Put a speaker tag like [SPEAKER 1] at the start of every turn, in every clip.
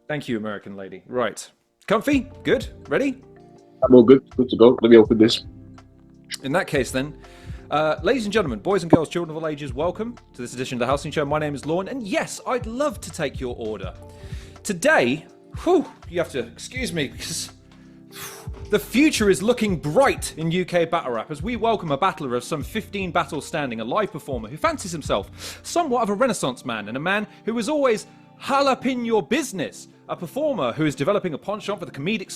[SPEAKER 1] Thank you, American lady. Right. Comfy? Good? Ready?
[SPEAKER 2] I'm all good. Good to go. Let me open this.
[SPEAKER 1] In that case, then, ladies and gentlemen, boys and girls, children of all ages, welcome to this edition of the Halcyon Show. My name is Lorne, and yes, I'd love to take your order. Today, you have to excuse me because the future is looking bright in UK battle rap as we welcome a battler of some 15 battles standing, a live performer who fancies himself somewhat of a renaissance man and a man who is always jalopeno-your business. A performer who is developing a penchant for the comedic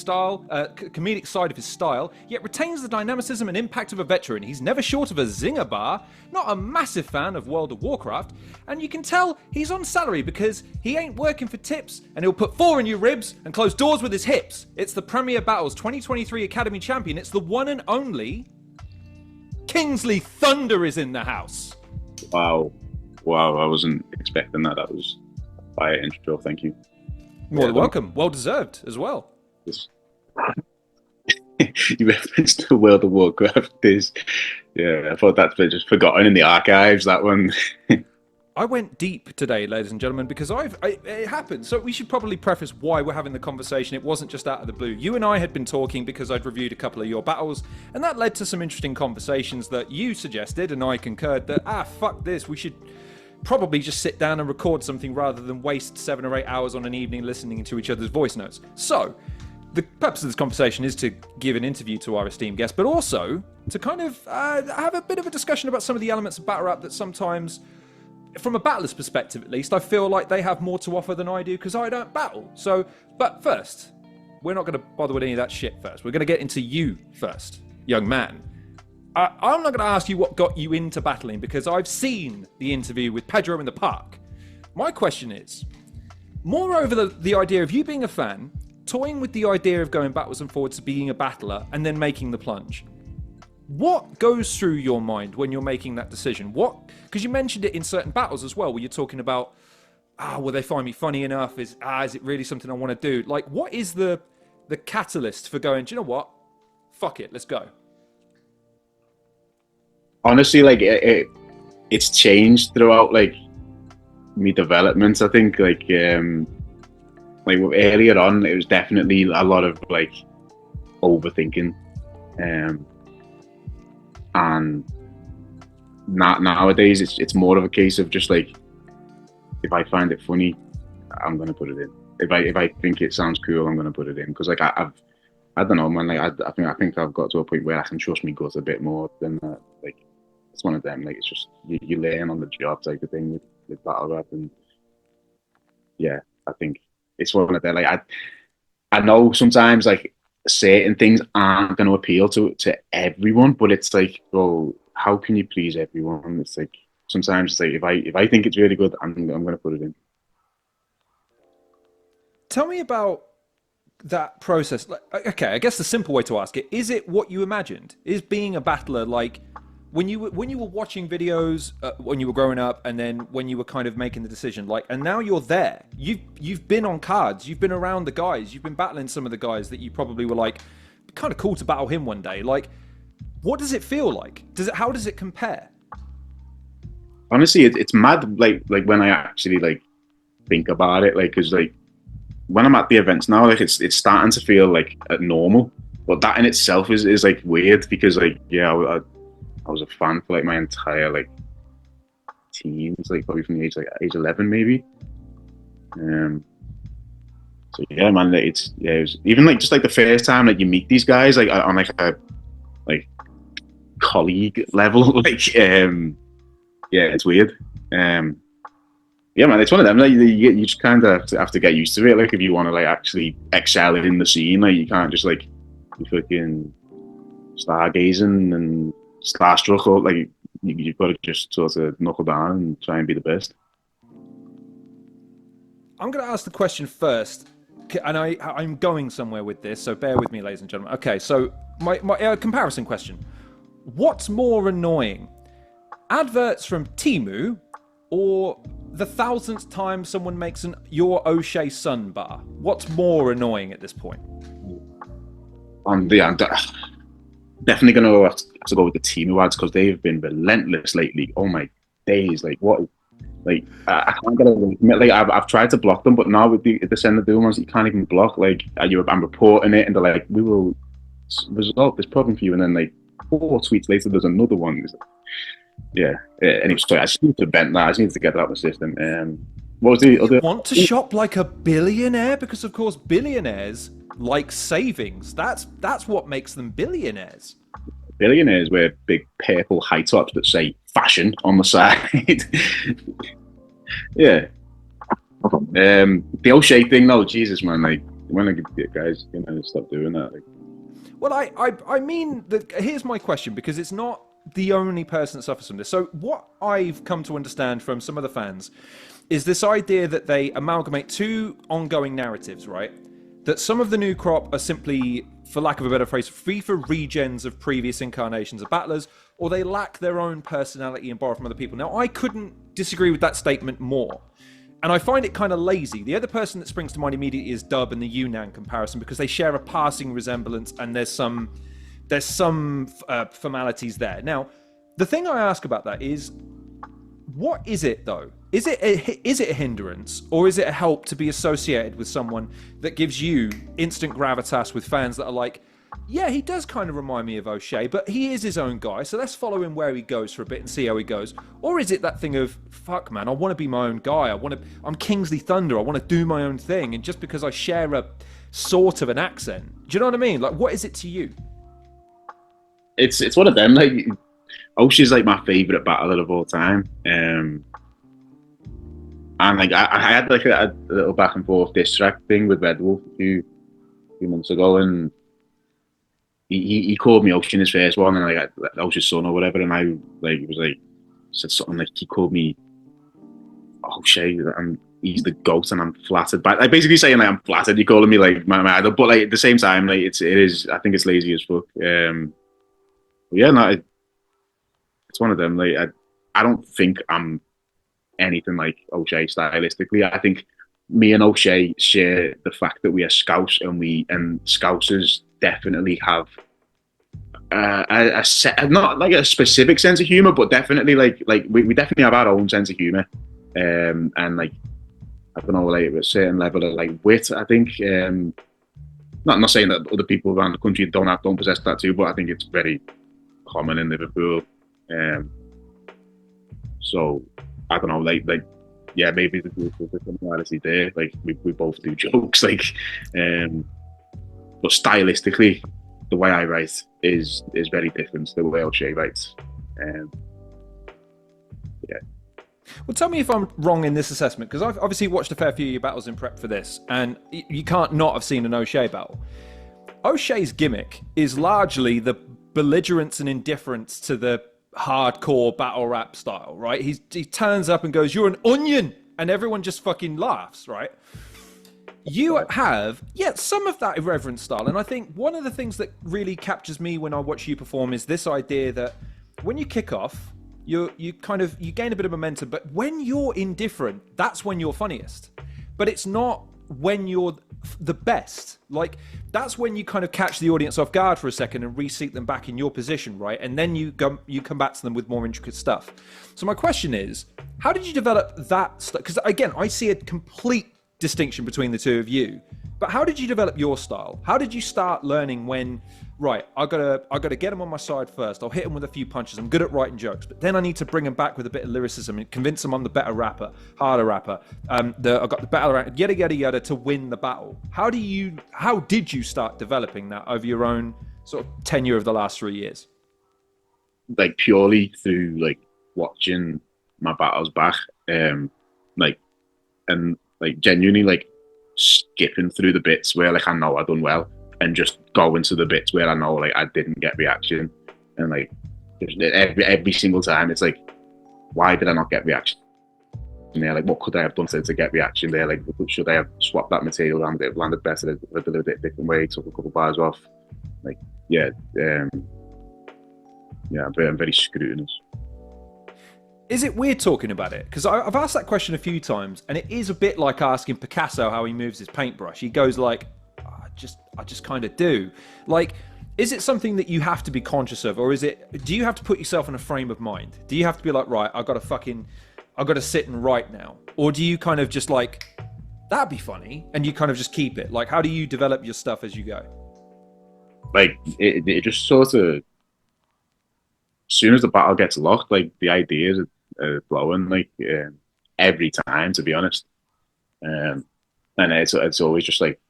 [SPEAKER 1] side of his style, yet retains the dynamism and impact of a veteran. He's never short of a zinger bar, not a massive fan of World of Warcraft, and you can tell he's on salary because he ain't working for tips, and he'll put four in your ribs and close doors with his hips. It's the Premier Battles 2023 Academy Champion. It's the one and only Kingslee Thunder is in the house.
[SPEAKER 2] Wow. I wasn't expecting that. That was a fire intro. Thank you.
[SPEAKER 1] More than welcome. Well deserved as well.
[SPEAKER 2] Yes. You referenced the World of Warcraft. I thought that's been just forgotten in the archives, that one.
[SPEAKER 1] I went deep today, ladies and gentlemen, because it happened. So we should probably preface why we're having the conversation. It wasn't just out of the blue. You and I had been talking because I'd reviewed a couple of your battles, and that led to some interesting conversations that you suggested, and I concurred that, fuck this, we should probably just sit down and record something rather than waste 7 or 8 hours on an evening listening to each other's voice notes. So, the purpose of this conversation is to give an interview to our esteemed guest, but also to kind of have a bit of a discussion about some of the elements of battle rap that sometimes, from a battler's perspective at least, I feel like they have more to offer than I do because I don't battle. So, but first, we're not going to bother with any of that shit first. We're going to get into you first, young man. I'm not going to ask you what got you into battling because I've seen the interview with Pedro in the park. My question is, moreover the idea of you being a fan, toying with the idea of going backwards and forwards to being a battler and then making the plunge. What goes through your mind when you're making that decision? Because you mentioned it in certain battles as well, where you're talking about, will they find me funny enough? Is it really something I want to do? Like, what is the catalyst for going, do you know what? Fuck it, let's go.
[SPEAKER 2] Honestly, like it's changed throughout like me development. I think like earlier on, it was definitely a lot of like overthinking, and nowadays it's more of a case of just like, if I find it funny, I'm gonna put it in. If I think it sounds cool, I'm gonna put it in because like I don't know, man. Like I think I've got to a point where I can trust my gut a bit more than that. Like it's one of them. Like it's just you learn on the job type of thing with battle rap, and yeah, I think it's one of them. Like I know sometimes like certain things aren't going to appeal to everyone, but it's like, well, how can you please everyone? It's like sometimes it's like if I think it's really good, I'm going to put it in.
[SPEAKER 1] Tell me about that process. Okay, I guess the simple way to ask it, is it what you imagined? Is being a battler like when you were watching videos when you were growing up, and then when you were kind of making the decision, like, and now you're there. You've been on cards, you've been around the guys, you've been battling some of the guys that you probably were like, kind of cool to battle him one day. Like, what does it feel like? How does it compare?
[SPEAKER 2] Honestly, it's mad. Like when I actually like think about it, like, because like when I'm at the events now, like it's starting to feel like normal. But that in itself is like weird because like I was a fan for like my entire like teens, like probably from the age 11 maybe. So yeah, man, it was even like just like the first time like you meet these guys like on like a like colleague level, like it's weird. Yeah, man, it's one of them. Like you just kind of have to get used to it. Like if you want to like actually excel in the scene, like you can't just like be fucking stargazing and starstruck, or like you've got to just sort of knuckle down and try and be the best.
[SPEAKER 1] I'm going to ask the question first, and I'm going somewhere with this, so bear with me, ladies and gentlemen. Okay, so my comparison question: what's more annoying, adverts from TEMU or the 1,000th time someone makes your O'Shea sun bar? What's more annoying at this point?
[SPEAKER 2] I'm definitely going to have to go with the TEMU ads because they've been relentless lately. Oh my days! Like what Like I can't get away from it. Like I've tried to block them, but now with the send the doom ones, you can't even block. Like I'm reporting it, and they're like, we will resolve this problem for you, and then like 4 tweets later, there's another one. Yeah. Anyway, sorry, I just need to vent that. I just need to get that out of the system. What was the other?
[SPEAKER 1] You want to shop like a billionaire? Because of course billionaires like savings. That's what makes them billionaires.
[SPEAKER 2] Billionaires wear big purple high tops that say fashion on the side. Yeah. The O'Shea thing, though, Jesus, man. Like, when I get guys, stop doing that. Like.
[SPEAKER 1] Well, I mean, here's my question, because it's not the only person that suffers from this. So what I've come to understand from some of the fans is this idea that they amalgamate two ongoing narratives, right? That some of the new crop are simply, for lack of a better phrase, free for regens of previous incarnations of battlers, or they lack their own personality and borrow from other people. Now, I couldn't disagree with that statement more. And I find it kind of lazy. The other person that springs to mind immediately is Dub and the Yunnan comparison, because they share a passing resemblance and there's some formalities there. Now, the thing I ask about that is, what is it though? Is it a hindrance, or is it a help to be associated with someone that gives you instant gravitas with fans that are like, yeah, he does kind of remind me of O'Shea, but he is his own guy, so let's follow him where he goes for a bit and see how he goes? Or is it that thing of, fuck man, I want to be my own guy, I'm Kingsley Thunder, I want to do my own thing, and just because I share a sort of an accent, do you know what I mean? Like, what is it to you?
[SPEAKER 2] It's one of them, like, O'Shea's like my favourite battler of all time. And like I had like a little back and forth diss track thing with Red Wolf a few months ago, and he called me Ocean his first one, and like Ocean's son or whatever, and I like was like said something like he called me O'Shea and he's the goat, and I'm flattered by like basically saying like I'm flattered you're calling me like my idol, but like at the same time like it is I think it's lazy as fuck. Yeah, no, it's one of them. Like I don't think I'm anything like O'Shea stylistically. I think me and O'Shea share the fact that we are Scouse, and Scousers definitely have a set, not like a specific sense of humor, but definitely like we definitely have our own sense of humor, and like I don't know, like a certain level of like wit. I think not saying that other people around the country don't possess that too, but I think it's very common in Liverpool. So I don't know, like yeah, maybe the similarity there. Like we both do jokes, like, but stylistically, the way I write is very different to the way O'Shea writes. Yeah.
[SPEAKER 1] Well, tell me if I'm wrong in this assessment, because I've obviously watched a fair few of your battles in prep for this, and you can't not have seen an O'Shea battle. O'Shea's gimmick is largely the belligerence and indifference to the hardcore battle rap style, right? He turns up and goes, "You're an onion," and everyone just fucking laughs, right? You have, some of that irreverent style, and I think one of the things that really captures me when I watch you perform is this idea that when you kick off, you gain a bit of momentum, but when you're indifferent, that's when you're funniest. But it's not when you're the best. Like, that's when you kind of catch the audience off guard for a second and reseat them back in your position, right? And then you come back to them with more intricate stuff. So my question is, how did you develop that stuff? Because again, I see a complete distinction between the two of you, but how did you develop your style? How did you start learning when, right, I gotta get him on my side first, I'll hit him with a few punches, I'm good at writing jokes, but then I need to bring him back with a bit of lyricism and convince him I'm the better rapper, harder rapper, I've got the better, yada yada to win the battle. How did you start developing that over your own sort of tenure of the last 3 years?
[SPEAKER 2] Like purely through like watching my battles back, like genuinely like skipping through the bits where like I know I done well and just going to the bits where I know like I didn't get reaction, and like every single time it's like, why did I not get reaction there? Like, what could I have done to get reaction there? Like, should I have swapped that material and it landed better, a little bit different way, took a couple bars off? Like, I'm very scrutinous.
[SPEAKER 1] Is it weird talking about it? Because I've asked that question a few times, and it is a bit like asking Picasso how he moves his paintbrush. He goes like, I just kind of do. Like, is it something that you have to be conscious of, or do you have to put yourself in a frame of mind? Do you have to be like, right, I I've got to sit and write now? Or do you kind of just like, that'd be funny, and you kind of just keep it? Like, how do you develop your stuff as you go?
[SPEAKER 2] Like, it just sort of, as soon as the battle gets locked, like, the ideas are flowing, like, every time, to be honest. And it's always just like,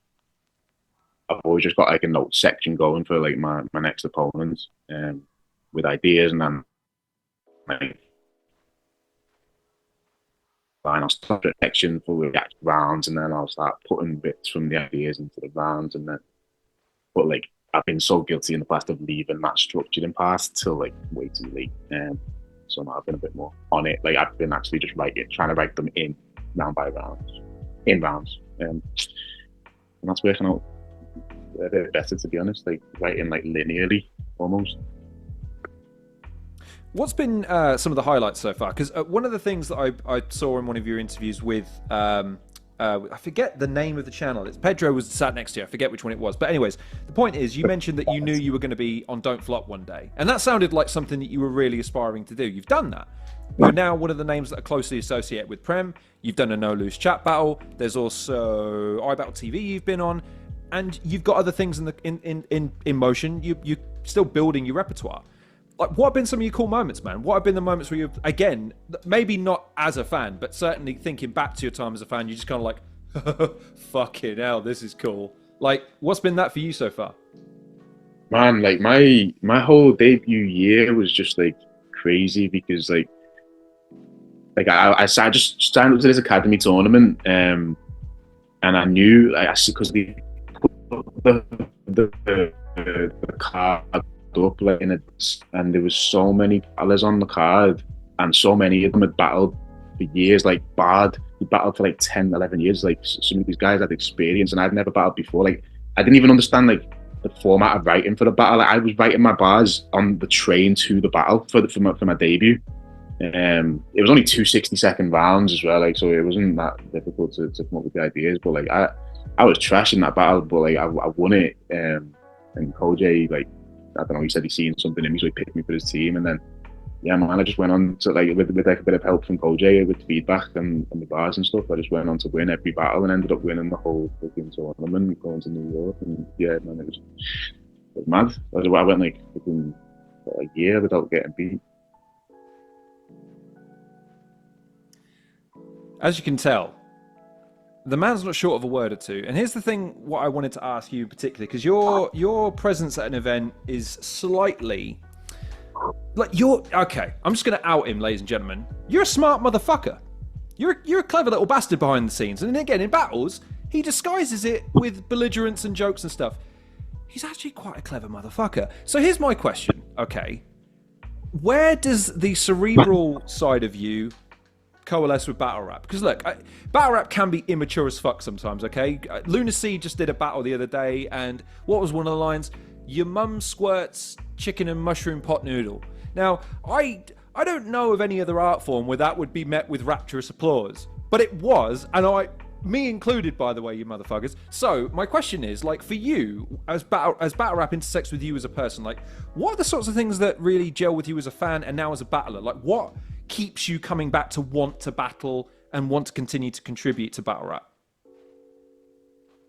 [SPEAKER 2] I've always just got like a note section going for like my next opponent, with ideas, and then like I'll start a section for the rounds, and then I'll start putting bits from the ideas into the rounds, and then. But like I've been so guilty in the past of leaving that structured in past till like way too late, so now I've been a bit more on it. Like I've been actually just trying to write them in round by round, in rounds, and that's working out a bit better, to be honest. Like writing like linearly almost.
[SPEAKER 1] What's been some of the highlights so far? Because one of the things that I saw in one of your interviews with, I forget the name of the channel. It's Pedro was sat next to you. I forget which one it was. But anyways, the point is, you mentioned that you knew you were going to be on Don't Flop one day. And that sounded like something that you were really aspiring to do. You've done that. You're now one of the names that are closely associated with Prem. You've done a No Lose Chat battle. There's also iBattle TV you've been on. And you've got other things in motion. You're still building your repertoire. Like, what have been some of your cool moments, man? What have been the moments where you've, again, maybe not as a fan, but certainly thinking back to your time as a fan, you're just kind of like, fucking hell, this is cool. Like, what's been that for you so far?
[SPEAKER 2] Man, like my whole debut year was just like crazy, because like I just signed up to this academy tournament, and I knew, like, because they put the card up like and there was so many battlers on the card, and so many of them had battled for years. Like Bard, he battled for like 10, 11 years. Like some of these guys had experience, and I'd never battled before. Like I didn't even understand like the format of writing for the battle. Like, I was writing my bars on the train to the battle for my debut. It was only 2 60-second rounds as well, like, so it wasn't that difficult to come up with the ideas. But like I was trashing that battle, but like I won it. And Koj, like, I don't know, he said he'd seen something in me, so he picked me for his team. And then, yeah, man, I just went on to, like, with like a bit of help from Koj with feedback and the bars and stuff, I just went on to win every battle and ended up winning the whole fucking tournament, going to New York. And yeah, man, it was mad. I went like fucking a year without getting beat.
[SPEAKER 1] As you can tell, the man's not short of a word or two. And here's the thing, what I wanted to ask you particularly, because your presence at an event is slightly like, okay, I'm just gonna out him, ladies and gentlemen. You're a smart motherfucker. You're a clever little bastard behind the scenes. And again, in battles, he disguises it with belligerence and jokes and stuff. He's actually quite a clever motherfucker. So here's my question, okay? Where does the cerebral side of you coalesce with battle rap? Because look, battle rap can be immature as fuck sometimes, okay? Lunacy just did a battle the other day, and what was one of the lines? Your mum squirts chicken and mushroom pot noodle. Now, I don't know of any other art form where that would be met with rapturous applause, but it was, and me included, by the way, you motherfuckers. So my question is, like, for you, as battle rap intersects with you as a person, like, what are the sorts of things that really gel with you as a fan and now as a battler? Like, what keeps you coming back to want to battle and want to continue to contribute to battle rap?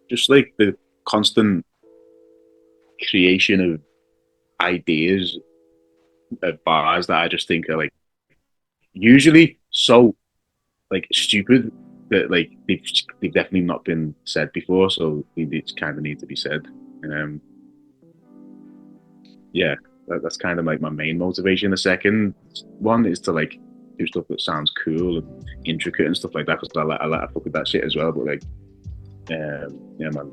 [SPEAKER 2] Just like the constant creation of ideas of bars that I just think are like usually so like stupid that like they've definitely not been said before, so they just kind of need to be said. Yeah, that's kind of like my main motivation. The second one is to like do stuff that sounds cool and intricate and stuff like that, because I like to fuck with that shit as well. But like, yeah, man,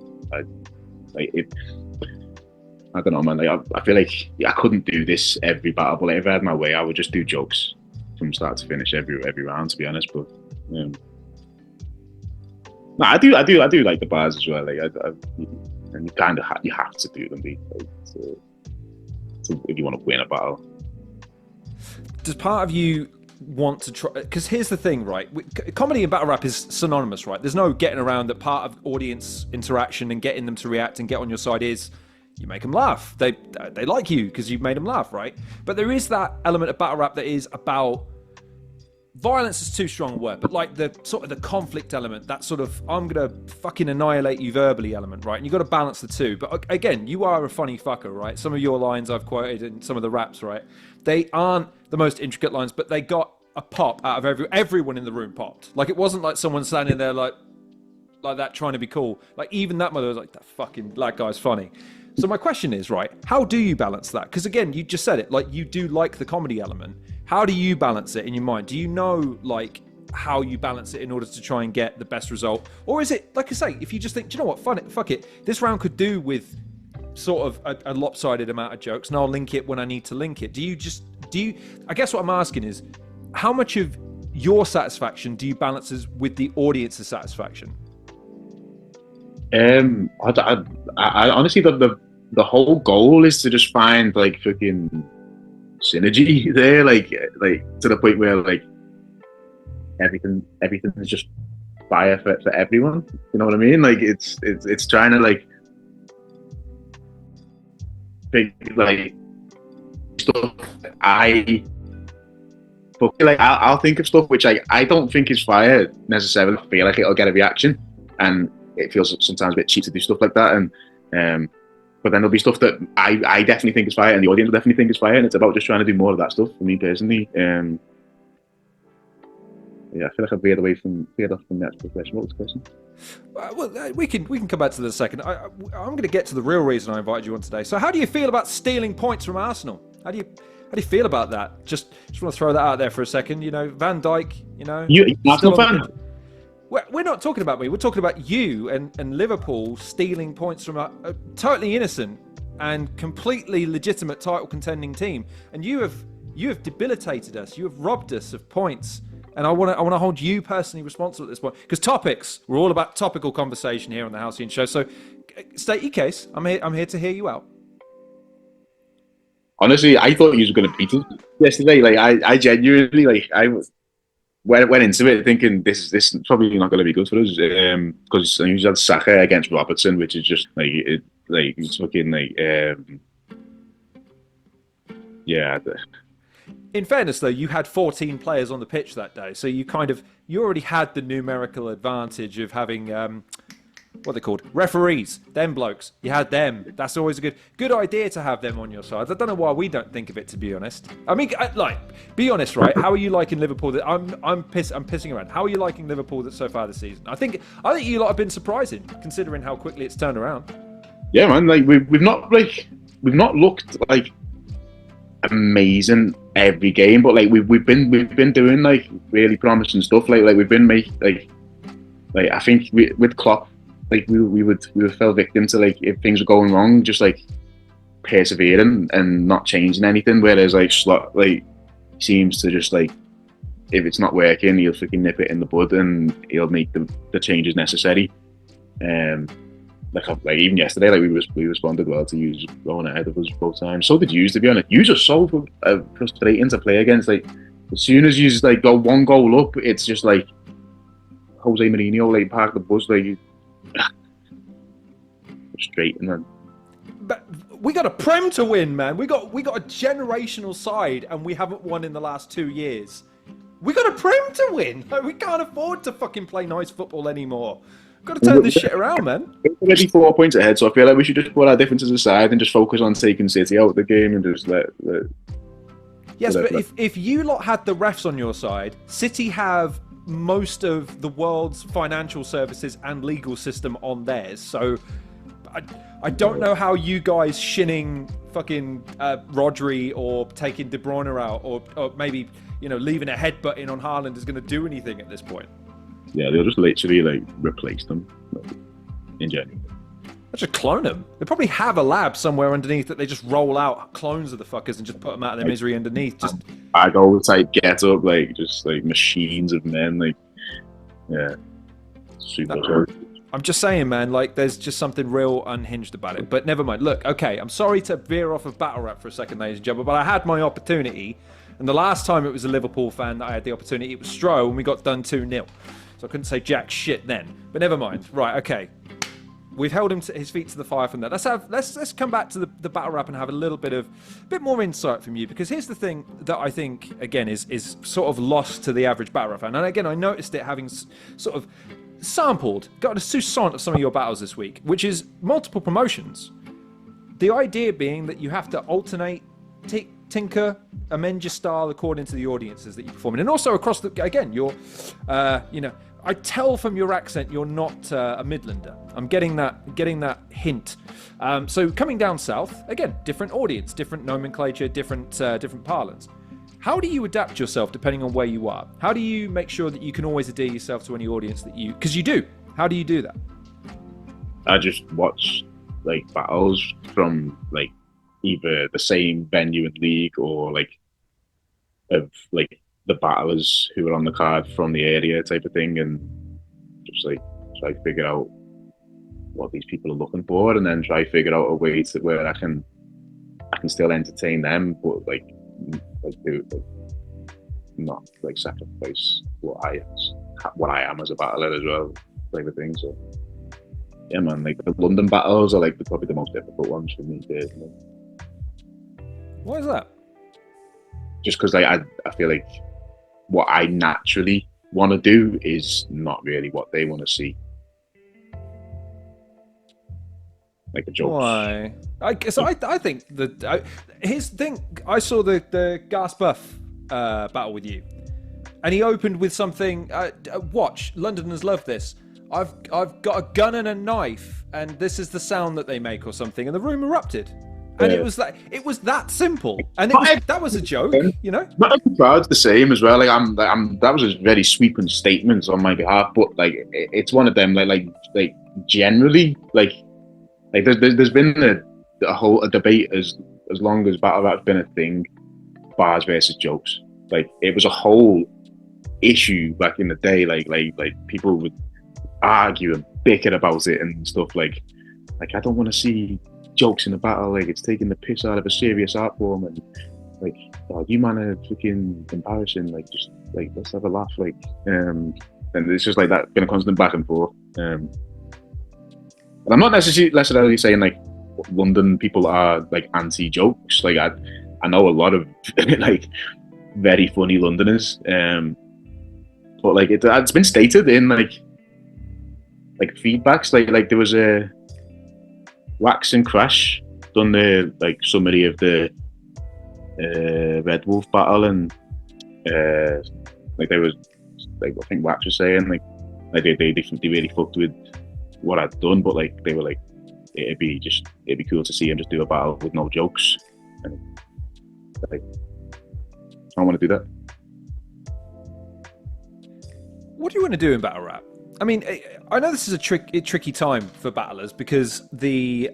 [SPEAKER 2] I don't know, man. Like, I feel like I couldn't do this every battle, but like, if I had my way, I would just do jokes from start to finish every round, to be honest. But no, I do like the bars as well. Like, and you kind of you have to do them, like, if you want to win a battle.
[SPEAKER 1] Does part of you want to try? Because here's the thing, right? Comedy and battle rap is synonymous, right? There's no getting around that. Part of audience interaction and getting them to react and get on your side is you make them laugh. They like you because you've made them laugh, right? But there is that element of battle rap that is about violence is too strong a word, but like the sort of the conflict element, that sort of I'm gonna fucking annihilate you verbally element, right? And you got to balance the two. But again, you are a funny fucker, right? Some of your lines I've quoted in some of the raps, right? They aren't the most intricate lines, but they got a pop out of everyone in the room popped. Like it wasn't like someone standing there like that trying to be cool. Like even that mother was like, that guy's funny. So my question is, right, how do you balance that? Because again, you just said it, like you do like the comedy element. How do you balance it in your mind? Do you know like how you balance it in order to try and get the best result? Or is it, like I say, if you just think, do you know what, fuck it, this round could do with sort of a lopsided amount of jokes and I'll link it when I need to link it. I guess what I'm asking is, how much of your satisfaction do you balance with the audience's satisfaction?
[SPEAKER 2] I honestly, the whole goal is to just find like fucking synergy there, like to the point where like everything is just fire for everyone. You know what I mean? Like it's trying to like think like stuff I'll think of stuff which I don't think is fire necessarily. I feel like it'll get a reaction, and it feels sometimes a bit cheap to do stuff like that. And but then there'll be stuff that I definitely think is fire, and the audience will definitely think is fire, and it's about just trying to do more of that stuff for me personally. Yeah, I feel like I've veered off from the actual question. What was the question?
[SPEAKER 1] Well, we can come back to that in a second. I'm going to get to the real reason I invited you on today. So, how do you feel about stealing points from Arsenal? How do you feel about that? Just want to throw that out there for a second. You know, Van Dijk. You know,
[SPEAKER 2] you Arsenal fan?
[SPEAKER 1] We're not talking about me. We're talking about you and Liverpool stealing points from a totally innocent and completely legitimate title contending team. And you have debilitated us. You have robbed us of points. And I want to hold you personally responsible at this point, because topics, we're all about topical conversation here on the Halcyon Show. So state your case. I'm here to hear you out.
[SPEAKER 2] Honestly, I thought you were going to beat us yesterday. Like I genuinely went into it thinking this is probably not going to be good for us, because you had Saka against Robertson, which is just it's fucking yeah.
[SPEAKER 1] In fairness, though, you had 14 players on the pitch that day, so you already had the numerical advantage of having what are they called, referees, them blokes. You had them. That's always a good idea to have them on your side. I don't know why we don't think of it, to be honest. I mean, be honest, right? How are you liking Liverpool? I'm pissing around. How are you liking Liverpool so far this season? I think you lot have been surprising, considering how quickly it's turned around.
[SPEAKER 2] Yeah, man. Like we've not looked like amazing every game, but like we've been doing like really promising stuff. Like we've been like I think with Klopp, like we would fell victim to, like, if things were going wrong, just like persevering and not changing anything. Whereas like Slot seems to just like, if it's not working, he'll freaking nip it in the bud and he'll make the changes necessary. Like even yesterday, like we responded well to you going ahead of us both times. So did you, to be honest. You are so frustrating to play against. Like as soon as you just like go one goal up, it's just like Jose Mourinho, like park the bus, like frustrating, man.
[SPEAKER 1] But we got a Prem to win, man. We got a generational side, and we haven't won in the last 2 years. We got a Prem to win. Like, we can't afford to fucking play nice football anymore. Got to turn this shit around, man.
[SPEAKER 2] We're already 4 points ahead, so I feel like we should just put our differences aside and just focus on taking City out of the game and just let.
[SPEAKER 1] Yes, but if you lot had the refs on your side, City have most of the world's financial services and legal system on theirs. So I don't know how you guys shinning fucking Rodri or taking De Bruyne out or maybe, you know, leaving a headbutt in on Haaland is going to do anything at this point.
[SPEAKER 2] Yeah, they'll just literally like replace them, like, in general.
[SPEAKER 1] Let's just clone them. They probably have a lab somewhere underneath that they just roll out clones of the fuckers and just put them out of their misery underneath. Just
[SPEAKER 2] I go type get up, like just like machines of men, like yeah, super.
[SPEAKER 1] I'm just saying, man, like there's just something real unhinged about it. But never mind. Look, okay, I'm sorry to veer off of battle rap for a second, ladies and gentlemen, but I had my opportunity, and the last time it was a Liverpool fan that I had the opportunity, it was Stroh, and we got done 2-0. So I couldn't say jack shit then. But never mind. Right, okay. We've held his feet to the fire from that. Let's come back to the battle rap and have a bit more insight from you, because here's the thing that I think again is sort of lost to the average battle rap fan. And again, I noticed it having sort of got a sousson of some of your battles this week, which is multiple promotions. The idea being that you have to alternate, tinker, amend your style according to the audiences that you perform in, and also across you're, I tell from your accent you're not a Midlander. I'm getting that hint. So coming down south, again, different audience, different nomenclature, different parlance. How do you adapt yourself depending on where you are? How do you make sure that you can always adhere yourself to any audience because you do? How do you do that?
[SPEAKER 2] I just watch like battles from like either the same venue and league, or like of like the battlers who are on the card from the area type of thing, and just like try to figure out what these people are looking for, and then try to figure out a way to where I can still entertain them, but like not like sacrifice what I am as a battler as well, type of thing. So yeah, man, like the London battles are like probably the most difficult ones for me personally.
[SPEAKER 1] Why is that?
[SPEAKER 2] Just because like I feel like what I naturally want to do is not really what they want to see. Like a joke.
[SPEAKER 1] Why? I think here's the thing. I saw the Gas Buff battle with you, and he opened with something. Watch, Londoners love this. I've got a gun and a knife, and this is the sound that they make, or something, and the room erupted. And it was that simple, and that was a joke, you know.
[SPEAKER 2] Not every crowd's the same as well. Like that was a very sweeping statement on my behalf, but like it's one of them. Like generally, like there's been a debate as long as battle rap's been a thing, bars versus jokes. Like it was a whole issue back in the day. Like people would argue and bicker about it and stuff. Like I don't want to see jokes in a battle, like it's taking the piss out of a serious art form, and like, oh, you man are freaking embarrassing, like just like let's have a laugh, like and it's just like that, been a constant back and forth. And I'm not necessarily saying like London people are like anti-jokes. Like I know a lot of like very funny Londoners, but like it's been stated in like feedbacks, like there was a Wax and Crash done the like summary of the Red Wolf battle, and like there was like I think Wax was saying like they really fucked with what I'd done, but like they were like it'd be cool to see him just do a battle with no jokes, and like I want to do that.
[SPEAKER 1] What do you want to do in battle rap? I mean, I know this is a tricky time for battlers, because the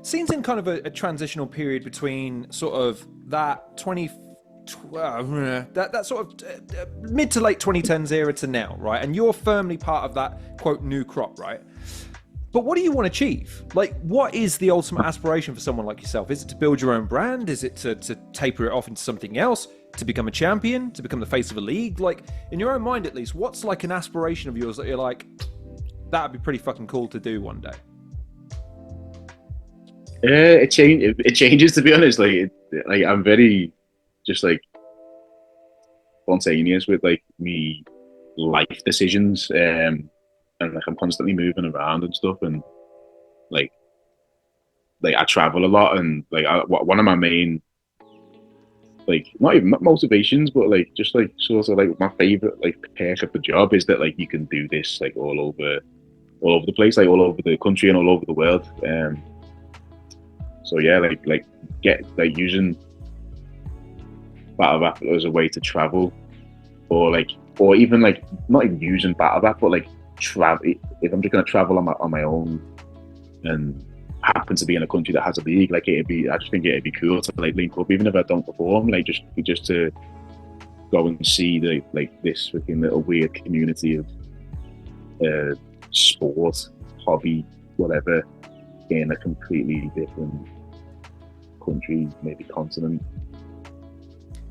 [SPEAKER 1] scene's in kind of a transitional period between sort of that that sort of mid to late 2010s era to now, right? And you're firmly part of that quote new crop, right? But what do you want to achieve? Like, what is the ultimate aspiration for someone like yourself? Is it to build your own brand? Is it to taper it off into something else? To become a champion? To become the face of a league? Like, in your own mind at least, what's like an aspiration of yours that you're like, that'd be pretty fucking cool to do one day?
[SPEAKER 2] It changes, to be honest. Like I'm very just like spontaneous with like me life decisions, and like I'm constantly moving around and stuff, and like I travel a lot, and like one of my main like not motivations, but like just like sort of like my favorite like perk of the job is that like you can do this like all over the place, like all over the country and all over the world. So yeah, like get like using battle rap as a way to travel, or even like not even using battle rap, but like travel. If I'm just gonna travel on my own and happen to be in a country that has a league, like I just think it'd be cool to like link up, even if I don't perform, like just to go and see the like this freaking little weird community of sport, hobby, whatever, in a completely different country, maybe continent.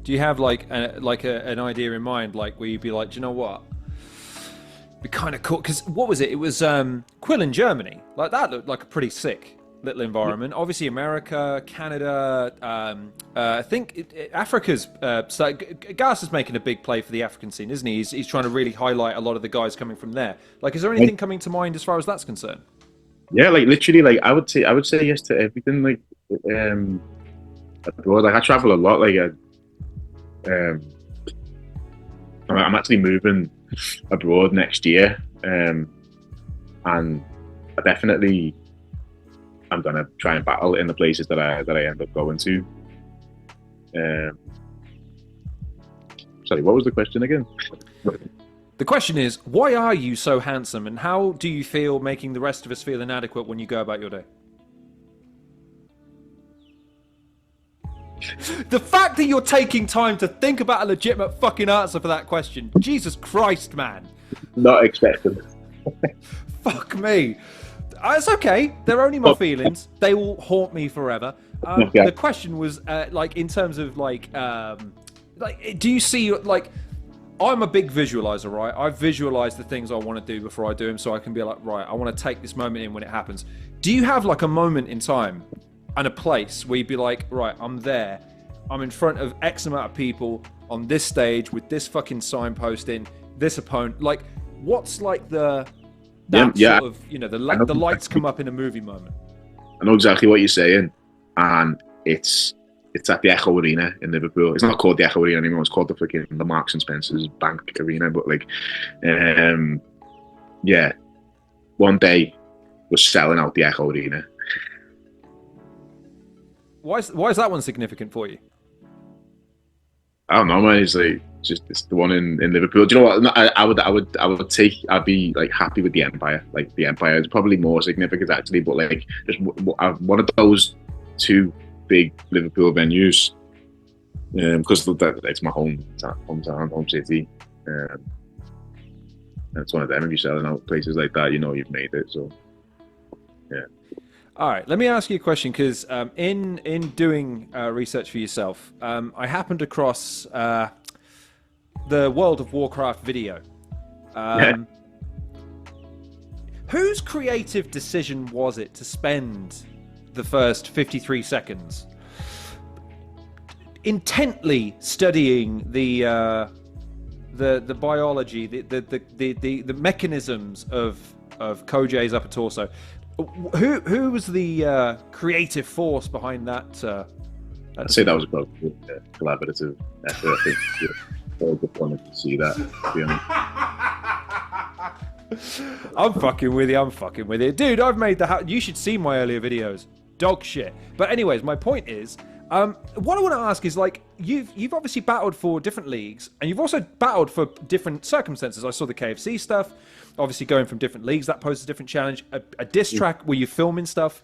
[SPEAKER 1] Do you have like an idea in mind, like where you'd be like, do you know what? Be kind of cool because what was it? It was Quill in Germany. Like that looked like a pretty sick little environment. Obviously, America, Canada. I think Africa's. Gas is making a big play for the African scene, isn't he? He's trying to really highlight a lot of the guys coming from there. Like, is there anything coming to mind as far as that's concerned?
[SPEAKER 2] Yeah, like literally, like I would say yes to everything. Like, abroad, like I travel a lot. Like, I'm actually moving abroad next year, and I definitely I'm gonna try and battle in the places that I end up going to. Sorry, what was the question again?
[SPEAKER 1] The question is, why are you so handsome, and how do you feel making the rest of us feel inadequate when you go about your day? The fact that you're taking time to think about a legitimate fucking answer for that question, Jesus Christ, man.
[SPEAKER 2] Not expected.
[SPEAKER 1] Fuck me. It's okay. They're only my feelings. They will haunt me forever.
[SPEAKER 2] Okay.
[SPEAKER 1] The question was, like, in terms of, like, do you see, like, I'm a big visualizer, right? I visualize the things I want to do before I do them, so I can be like, right, I want to take this moment in when it happens. Do you have, like, a moment in time and a place where you'd be like, right, I'm there. I'm in front of X amount of people on this stage with this fucking signposting, this opponent. Like, what's, like, sort of, you know, the lights come up in a movie moment?
[SPEAKER 2] I know exactly what you're saying, and it's at the Echo Arena in Liverpool. It's not called the Echo Arena anymore. It's called the Marks and Spencer's Bank Arena. But like, yeah, one day we're selling out the Echo Arena.
[SPEAKER 1] Why is that one significant for you?
[SPEAKER 2] I don't know, man. It's like it's the one in Liverpool. Do you know what? I'd be like happy with the Empire. Like the Empire is probably more significant actually, but like just one of those two big Liverpool venues, because it's my hometown, home city. And it's one of them. If you're selling out places like that, you know you've made it. So yeah.
[SPEAKER 1] All right, let me ask you a question, because in doing research for yourself, I happened across the World of Warcraft video. Whose creative decision was it to spend the first 53 seconds intently studying the biology, the mechanisms of Kojei's upper torso? Who was the creative force behind that?
[SPEAKER 2] I'd say that was a collaborative effort. I think all good wanted to see that. To be honest.
[SPEAKER 1] I'm fucking with you, dude. I've made you should see my earlier videos. Dog shit. But anyways, my point is, what I want to ask is, like, you've obviously battled for different leagues, and you've also battled for different circumstances. I saw the KFC stuff. Obviously, going from different leagues, that poses a different challenge. A diss track where you're filming stuff.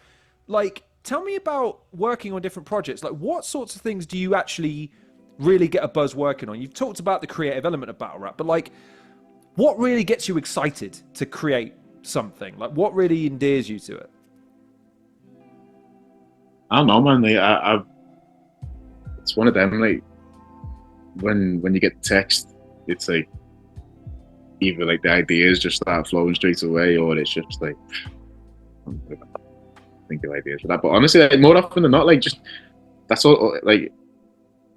[SPEAKER 1] Like, tell me about working on different projects. Like, what sorts of things do you actually really get a buzz working on? You've talked about the creative element of battle rap, but like, what really gets you excited to create something? Like, what really endears you to it?
[SPEAKER 2] I don't know, man. Like, it's one of them. Like, when you get text, it's like either like the ideas just start flowing straight away, or it's just like I'm gonna think of ideas for that. But honestly, like, more often than not, like, just that's all. Like,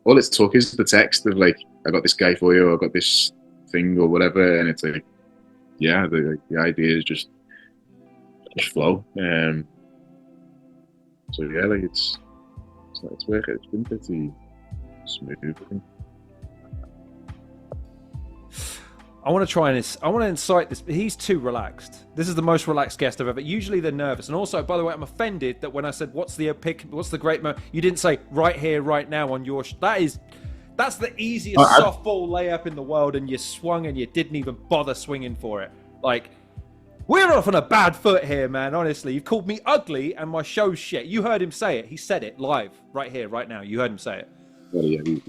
[SPEAKER 2] all it's took is the text of like, I got this guy for you, or I got this thing, or whatever, and it's like, yeah, the ideas just flow. So yeah, like it's working. It's been pretty smooth, I think.
[SPEAKER 1] I want to incite this. He's too relaxed. This is the most relaxed guest I've ever. Usually they're nervous. And also, by the way, I'm offended that when I said, what's the great moment, you didn't say right here, right now on your... That's the easiest softball layup in the world, and you swung and you didn't even bother swinging for it. Like, we're off on a bad foot here, man. Honestly, you've called me ugly and my show's shit. You heard him say it. He said it live, right here, right now. You heard him say it.
[SPEAKER 2] Well, yeah, you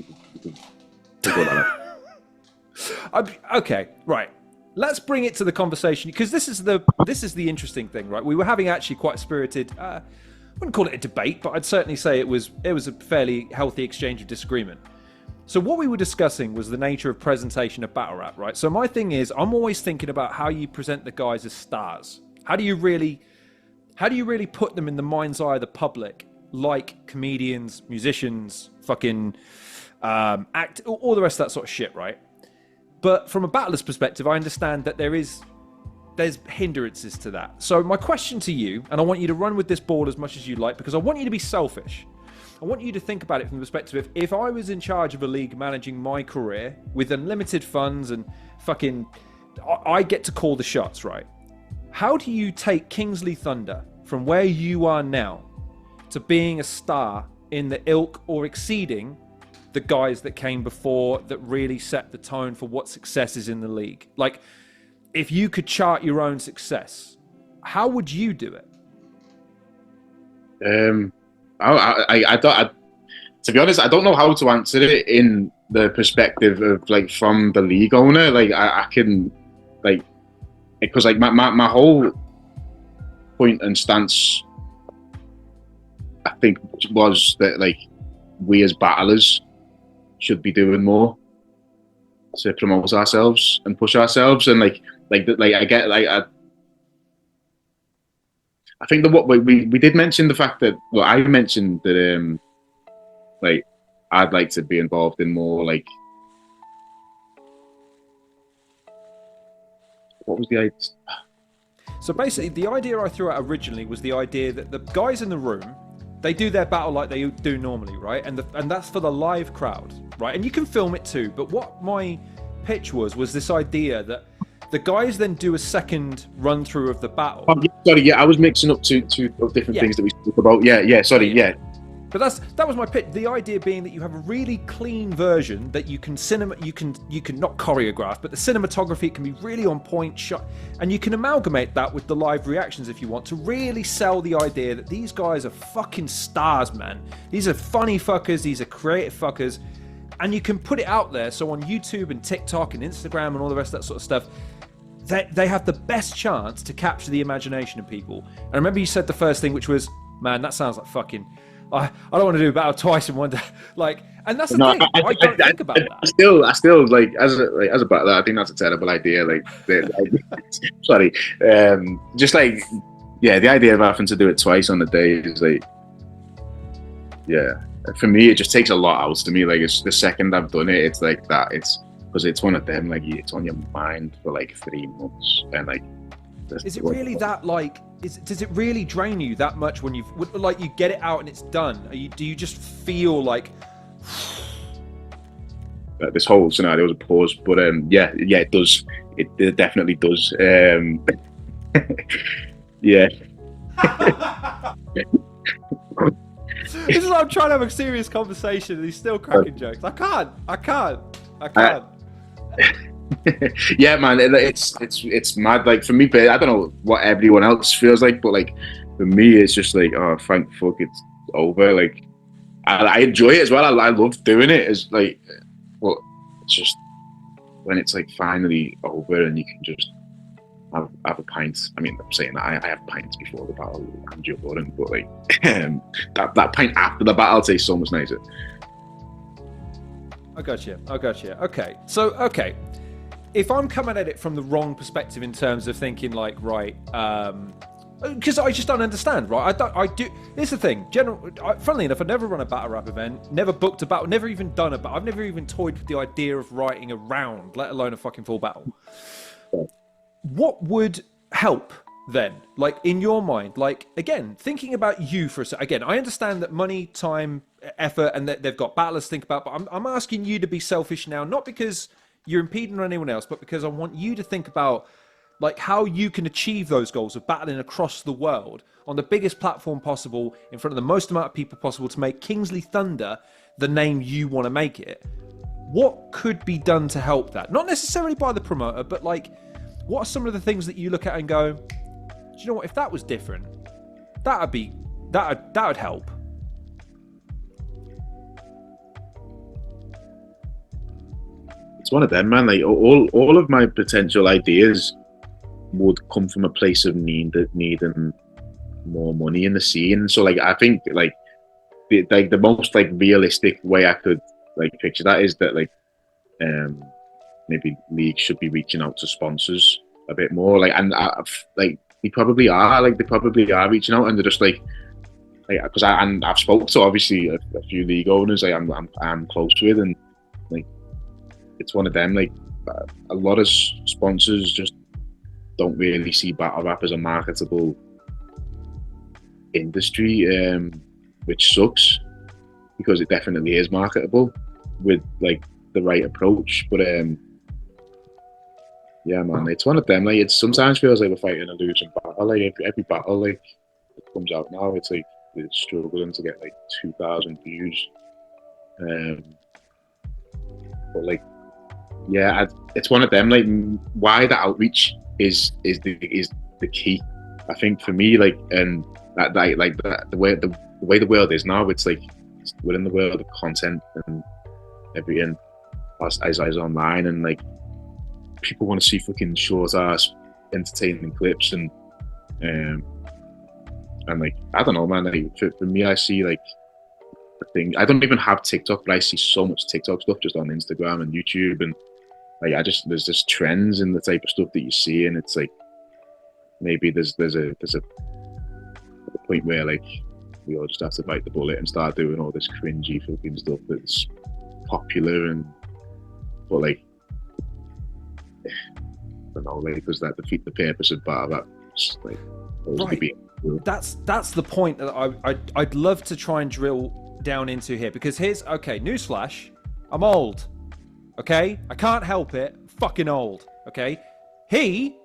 [SPEAKER 1] Okay, right. Let's bring it to the conversation, because this is the interesting thing, right? We were having actually quite a spirited, I wouldn't call it a debate, but I'd certainly say it was a fairly healthy exchange of disagreement. So what we were discussing was the nature of presentation of battle rap, right? So my thing is, I'm always thinking about how you present the guys as stars. How do you really put them in the mind's eye of the public, like comedians, musicians, fucking act, all the rest of that sort of shit, right? But from a battler's perspective, I understand that there's hindrances to that. So my question to you, and I want you to run with this ball as much as you like, because I want you to be selfish. I want you to think about it from the perspective of, if I was in charge of a league managing my career with unlimited funds and fucking, I get to call the shots, right? How do you take Kingslee Thunder from where you are now to being a star in the ilk or exceeding the guys that came before that really set the tone for what success is in the league? Like, if you could chart your own success, how would you do it?
[SPEAKER 2] To be honest, I don't know how to answer it in the perspective of like from the league owner. Like I can, like, because like my whole point and stance, I think, was that like we as battlers should be doing more to promote ourselves and push ourselves, and I think that what we did mention the fact that, well, I mentioned that like I'd like to be involved in more, like, what was the idea?
[SPEAKER 1] So basically, the idea I threw out originally was the idea that the guys in the room, they do their battle like they do normally, right? And that's for the live crowd, right? And you can film it too. But what my pitch was this idea that the guys then do a second run through of the battle.
[SPEAKER 2] Sorry, I was mixing up two different things that we spoke about. Yeah.
[SPEAKER 1] But that was my pitch. The idea being that you have a really clean version that you can you can not choreograph, but the cinematography can be really on point shot, and you can amalgamate that with the live reactions if you want to really sell the idea that these guys are fucking stars, man. These are funny fuckers. These are creative fuckers, and you can put it out there. So on YouTube and TikTok and Instagram and all the rest of that sort of stuff, they have the best chance to capture the imagination of people. And I remember you said the first thing, which was, man, that sounds like fucking, I don't want to do a battle twice in one day. Like, and that's the thing. I don't think about that.
[SPEAKER 2] I still like as a battler, I think that's a terrible idea. Like, sorry, just like, yeah, the idea of having to do it twice on the day is like, yeah, for me, it just takes a lot out to me. Like, it's the second I've done it, it's like that. It's because it's one of them, like, it's on your mind for like 3 months, and like,
[SPEAKER 1] is it really that, like, does it really drain you that much when you've, like, you get it out and it's done? Do you just feel like
[SPEAKER 2] this whole scenario was a pause? But yeah, it does. It definitely does. Yeah.
[SPEAKER 1] This is like I'm trying to have a serious conversation and he's still cracking jokes. I can't.
[SPEAKER 2] Yeah, man, it's mad. Like, for me, I don't know what everyone else feels like, but like for me, it's just like, oh, thank fuck, it's over. Like, I enjoy it as well. I love doing it. It's like, well, it's just when it's like finally over and you can just have a pint. I mean, I'm saying that I have pints before the battle and Joe Budden, but like that pint after the battle tastes so much nicer.
[SPEAKER 1] I got you. Okay. So, okay. If I'm coming at it from the wrong perspective in terms of thinking like, right, because I just don't understand, right? I do. Here's the thing. Funnily enough, I've never run a battle rap event, never booked a battle, never even done a battle. I've never even toyed with the idea of writing a round, let alone a fucking full battle. What would help then? Like, in your mind, like, again, thinking about you for a second. Again, I understand that money, time, effort, and that they've got battlers to think about, but I'm asking you to be selfish now, not because you're impeding on anyone else, but because I want you to think about, like, how you can achieve those goals of battling across the world on the biggest platform possible, in front of the most amount of people possible, to make Kingslee Thunder the name you want to make it. What could be done to help that? Not necessarily by the promoter, but like, what are some of the things that you look at and go, do you know what, if that was different, that would help?
[SPEAKER 2] It's one of them, man. Like, all of my potential ideas would come from a place of needing more money in the scene. So like, I think like the most like realistic way I could like picture that is that like maybe leagues should be reaching out to sponsors a bit more, like, and like they probably are reaching out, and they're just like because I've spoken to obviously a few league owners I'm close with, and like it's one of them, like a lot of sponsors just don't really see battle rap as a marketable industry, which sucks because it definitely is marketable with like the right approach. But yeah, man, it's one of them. Like it sometimes feels like we're fighting a losing battle. Like every battle like that comes out now, it's like we're struggling to get like 2,000 views. But like, yeah, it's one of them. Like, why the outreach is the key. I think for me, like, and the way the world is now, it's like we're in the world of content and everything as online, and like people want to see fucking short ass entertaining clips and like I don't know, man. Like for me, I see like the thing. I don't even have TikTok, but I see so much TikTok stuff just on Instagram and YouTube, and like there's just trends in the type of stuff that you see, and it's like maybe there's a point where like we all just have to bite the bullet and start doing all this cringy fucking stuff that's popular, and but like I don't know, like does that defeat the purpose of battle rap? Like,
[SPEAKER 1] right. That's the point that I'd love to try and drill down into here, because here's newsflash, I'm old. Okay, I can't help it. Fucking old. Okay, he,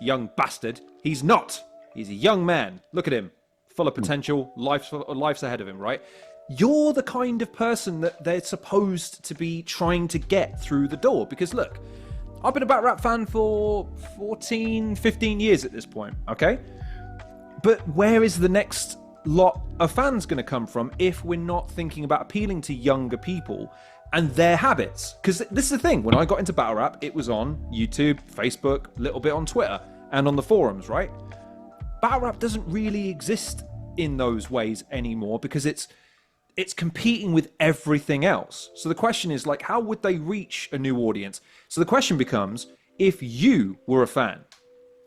[SPEAKER 1] young bastard, he's not. He's a young man. Look at him, full of potential. Life's ahead of him, right? You're the kind of person that they're supposed to be trying to get through the door. Because look, I've been a battle rap fan for 14, 15 years at this point. Okay, but where is the next lot of fans going to come from if we're not thinking about appealing to younger people and their habits? Because this is the thing, when I got into battle rap, it was on YouTube, Facebook, a little bit on Twitter, and on the forums, right? Battle rap doesn't really exist in those ways anymore because it's competing with everything else. So the question is, like, how would they reach a new audience? So the question becomes, if you were a fan,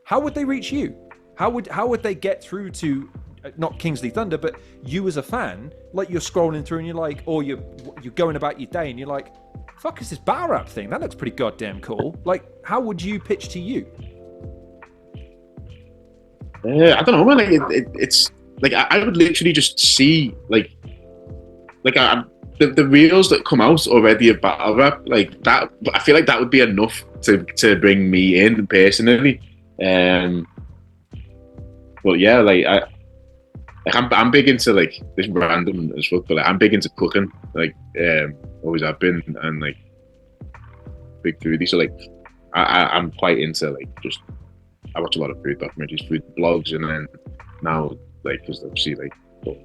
[SPEAKER 1] how would they reach you? How would they get through to not Kingslee Thunder, but you as a fan? Like, you're scrolling through and you're like, or you're going about your day and you're like, fuck is this battle rap thing? That looks pretty goddamn cool. Like, how would you pitch to you?
[SPEAKER 2] I don't know, man. Like it's like I would literally just see like the reels that come out already of battle rap, like that. I feel like that would be enough to bring me in personally. But yeah, like I'm big into like this random as fuck, but like, I'm big into cooking. Like always have been, and like big foodie. So like I'm quite into like just. I watch a lot of food documentaries, food blogs, and then now, like, because obviously, like,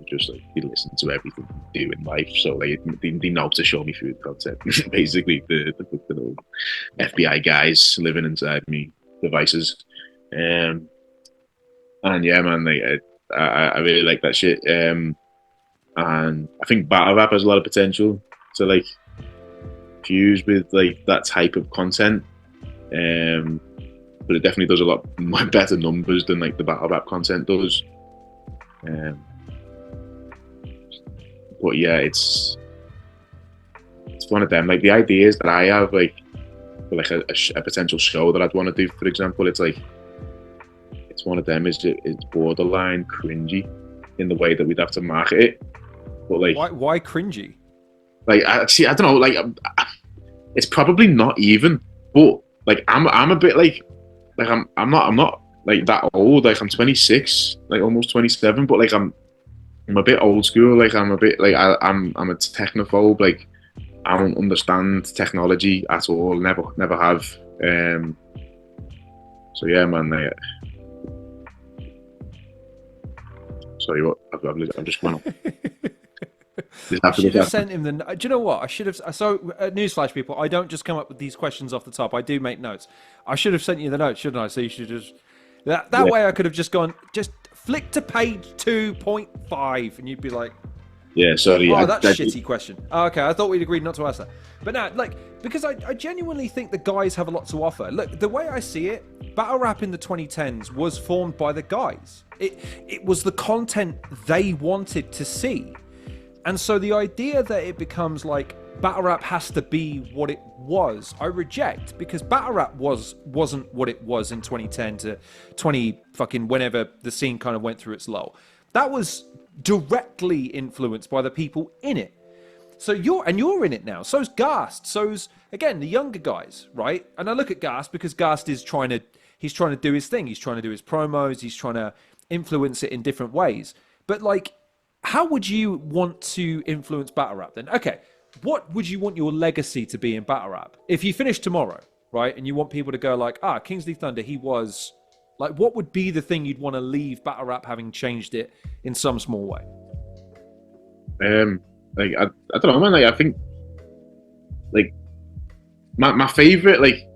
[SPEAKER 2] just like you listen to everything you do in life, so like they know to show me food content. Basically, the little FBI guys living inside me devices, and yeah, man, like I really like that shit, and I think battle rap has a lot of potential to like fuse with like that type of content. But it definitely does a lot better numbers than like the battle rap content does. But yeah, it's one of them. Like the ideas that I have, like for like a potential show that I'd want to do, for example, it's like it's one of them. It's borderline cringy in the way that we'd have to market it. But like,
[SPEAKER 1] why cringy?
[SPEAKER 2] Like I don't know. Like it's probably not even. But like I'm a bit like. Like I'm not like that old. Like I'm 26, like almost 27. But like I'm a bit old school. Like I'm a bit like I'm a technophobe. Like I don't understand technology at all. Never have. So yeah, man. Like, sorry, what? I'm just going.
[SPEAKER 1] I should have sent him the. Do you know what? I should have. So, newsflash, people, I don't just come up with these questions off the top. I do make notes. I should have sent you the notes, shouldn't I? So you should just that way. I could have just gone, just flick to page 2.5, and you'd be like,
[SPEAKER 2] Yeah, sorry.
[SPEAKER 1] Oh, that's a shitty question. Oh, okay, I thought we'd agreed not to ask that. But now, like, because I genuinely think the guys have a lot to offer. Look, the way I see it, battle rap in the 2010s was formed by the guys. It was the content they wanted to see. And so the idea that it becomes like battle rap has to be what it was, I reject, because battle rap wasn't what it was in 2010 to 20 fucking whenever the scene kind of went through its lull. That was directly influenced by the people in it. So you're in it now. So's Gast. So's, again, the younger guys, right? And I look at Gast because Gast is trying to do his thing. He's trying to do his promos. He's trying to influence it in different ways. But like, how would you want to influence battle rap then? Okay, what would you want your legacy to be in battle rap? If you finish tomorrow, right, and you want people to go like, Kingsley Thunder, he was... Like, what would be the thing you'd want to leave battle rap having changed it in some small way?
[SPEAKER 2] Like, I don't know, man. Like, I think, like, my favorite, like,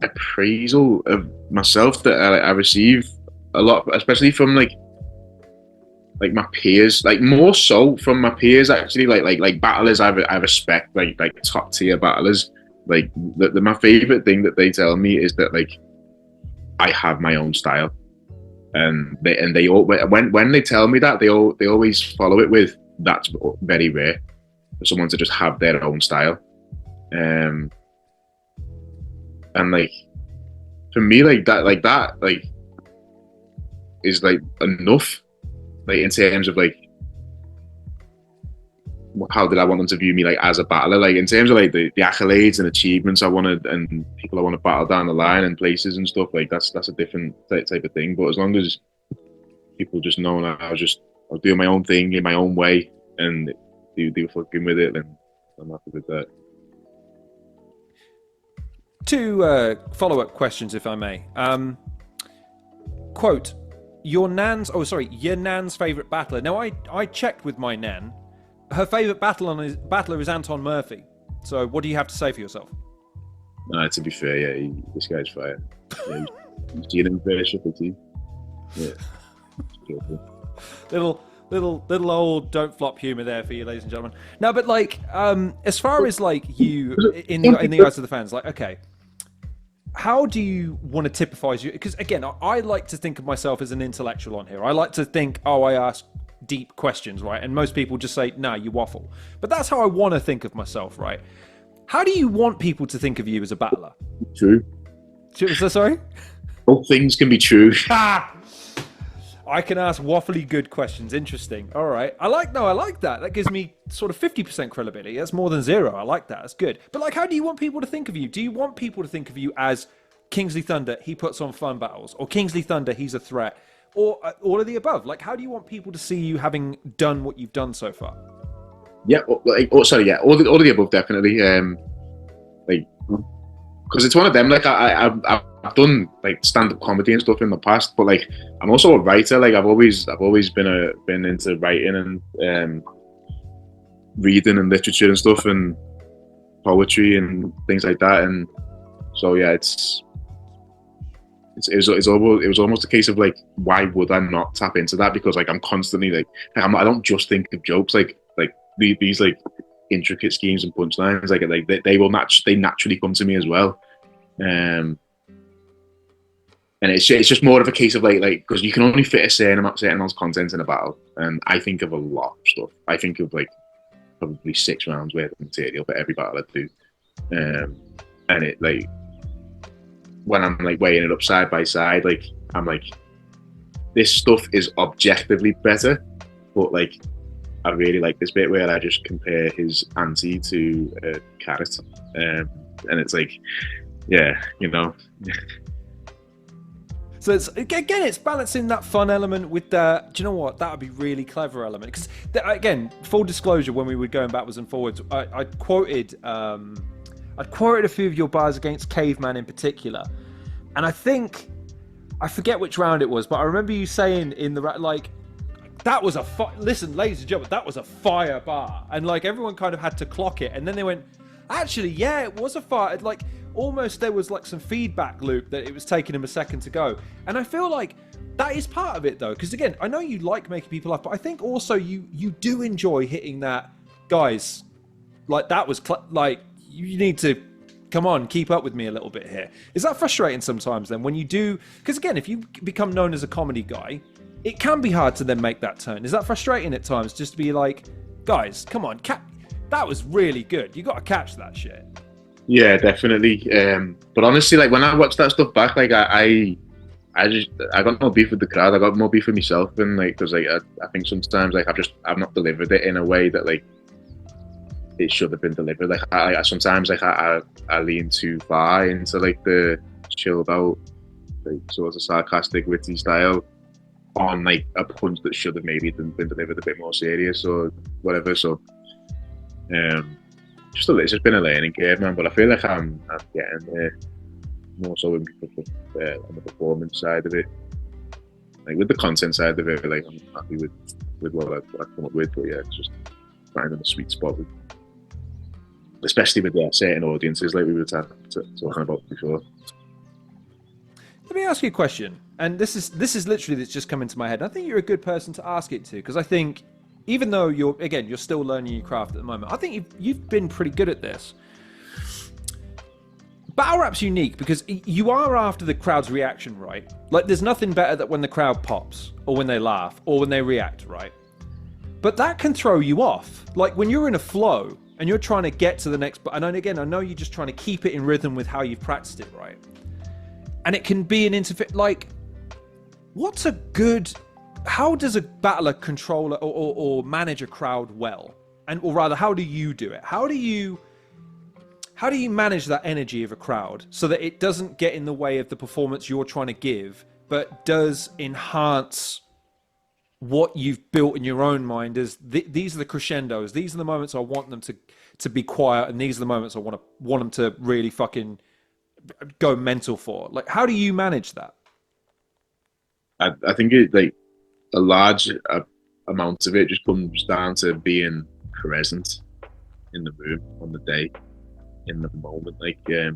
[SPEAKER 2] appraisal of myself that I receive a lot, especially from like my peers, like more so from my peers actually, like battlers I respect, like top tier battlers. Like, my favorite thing that they tell me is that like I have my own style, and they all, when they tell me that, they always follow it with, that's very rare for someone to just have their own style. And like, for me, that is like enough, like in terms of like how did I want them to view me, like as a battler, like in terms of like the accolades and achievements I wanted and people I want to battle down the line and places and stuff, like that's a different type of thing. But as long as people just know that I'll do my own thing in my own way and do fucking with it, then I'm happy with that.
[SPEAKER 1] Two follow-up questions, if I may. Quote, your nan's favourite battler. Now, I checked with my nan. Her favourite battler is Anton Murphy. So what do you have to say for yourself?
[SPEAKER 2] No, to be fair, yeah, this guy's fire. Yeah, he's dealing very shifty. Yeah.
[SPEAKER 1] Little old don't flop humour there for you, ladies and gentlemen. No, but like, as far as like you in the eyes of the fans, like, okay, how do you want to typify you? Because again, I like to think of myself as an intellectual on here. I like to think, I ask deep questions, right? And most people just say, nah, you waffle. But that's how I want to think of myself, right? How do you want people to think of you as a battler?
[SPEAKER 2] True.
[SPEAKER 1] So, sorry?
[SPEAKER 2] All things can be true.
[SPEAKER 1] I can ask waffly good questions. Interesting. All right. I like that. That gives me sort of 50% credibility. That's more than zero. I like that. That's good. But like, how do you want people to think of you? Do you want people to think of you as Kingsley Thunder, he puts on fun battles? Or Kingsley Thunder, he's a threat? Or all of the above? Like, how do you want people to see you having done what you've done so far?
[SPEAKER 2] Yeah. All of the above, definitely. Like, because it's one of them. Like, I've done like stand-up comedy and stuff in the past, but like I'm also a writer. Like I've always been into writing and reading and literature and stuff and poetry and things like that. And so yeah, it was almost a case of like, why would I not tap into that? Because like I'm constantly like I don't just think of jokes like these like intricate schemes and punchlines. Like they naturally come to me as well. And it's just more of a case of like because you can only fit a certain amount of content in a battle, and I think of a lot of stuff. I think of like probably 6 rounds worth of material for every battle I do, and it like when I'm like weighing it up side by side, like I'm like, this stuff is objectively better, but like I really like this bit where I just compare his ante to a carrot, and it's like, yeah, you know.
[SPEAKER 1] So it's balancing that fun element with the, do you know what, that would be really clever element. Because again, full disclosure, when we were going backwards and forwards, I'd quoted a few of your bars against Caveman in particular, and I forget which round it was, but I remember you saying in the like, that was listen, ladies and gentlemen, that was a fire bar, and like everyone kind of had to clock it, and then they went, actually, yeah, it was a fire. Like almost there was like some feedback loop that it was taking him a second to go, and I feel like that is part of it though, because again, I know you like making people laugh, but I think also you do enjoy hitting that, guys. Like that was like you need to come on, keep up with me a little bit here. Is that frustrating sometimes then when you do? Because again, if you become known as a comedy guy, it can be hard to then make that turn. Is that frustrating at times? Just to be like, guys, come on, that was really good. You got to catch that shit.
[SPEAKER 2] Yeah, definitely. But honestly, like when I watch that stuff back, like I got no beef with the crowd. I got more beef with myself, and like because like I think sometimes like I've not delivered it in a way that like it should have been delivered. Like I sometimes like I lean too far into like the chilled out, like sort of sarcastic, witty style on like a punch that should have maybe been delivered a bit more serious or whatever. So it's just been a learning curve, man. But I feel like I'm getting there more so on the performance side of it. Like with the content side of it, like I'm happy with what I've come up with. But yeah, it's just finding the sweet spot with, especially with certain audiences like we were talking about before.
[SPEAKER 1] Let me ask you a question, and this is literally that's just come into my head. I think you're a good person to ask it to, because I think even though you're still learning your craft at the moment, I think you've been pretty good at this. Battle rap's unique because you are after the crowd's reaction, right? Like there's nothing better than when the crowd pops or when they laugh or when they react, right? But that can throw you off. Like when you're in a flow and you're trying to get to the next, and again, I know you're just trying to keep it in rhythm with how you've practiced it, right? And it can be an like, how does a battler control or manage a crowd well? Or rather, how do you do it? How do you manage that energy of a crowd so that it doesn't get in the way of the performance you're trying to give, but does enhance what you've built in your own mind as these are the crescendos, these are the moments I want them to be quiet, and these are the moments I want them to really fucking go mental for. Like, how do you manage that?
[SPEAKER 2] I think it like a large amount of it just comes down to being present in the room on the day, in the moment. Like I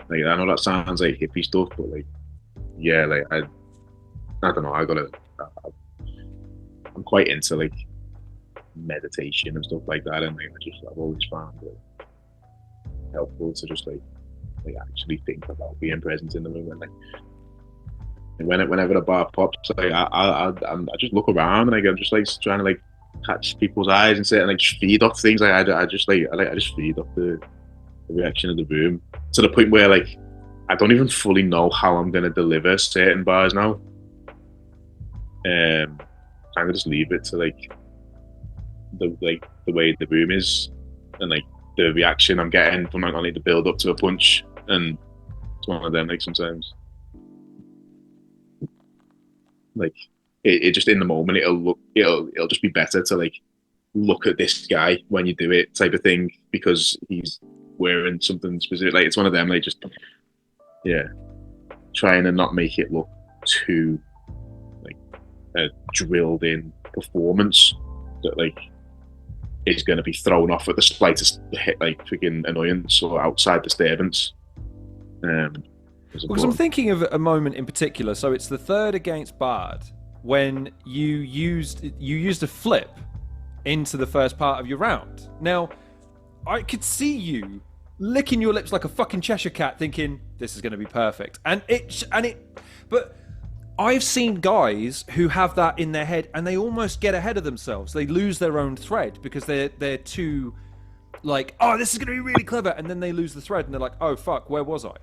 [SPEAKER 2] know that sounds like hippie stuff, but like yeah, like I don't know. I'm quite into like meditation and stuff like that, and like I've always found it helpful to just like actually think about being present in the room. And like whenever a bar pops, like I just look around and like I'm just like trying to like catch people's eyes and sit and like just feed off things. Like I just feed off the reaction of the room to the point where like I don't even fully know how I'm gonna deliver certain bars now. Kind of just leave it to like the way the room is and like the reaction I'm getting from like only the build up to a punch, and it's one of them. Like sometimes, like it just in the moment it'll just be better to like look at this guy when you do it type of thing because he's wearing something specific. Like it's one of them. Like just trying to not make it look too like a drilled in performance that like is going to be thrown off at the slightest like freaking annoyance or outside disturbance.
[SPEAKER 1] Because I'm thinking of a moment in particular. So it's the third against Bard when you used a flip into the first part of your round. Now, I could see you licking your lips like a fucking Cheshire cat, thinking this is going to be perfect, but I've seen guys who have that in their head and they almost get ahead of themselves. They lose their own thread because they're too like, oh, this is going to be really clever. And then they lose the thread and they're like, oh, fuck, where was I?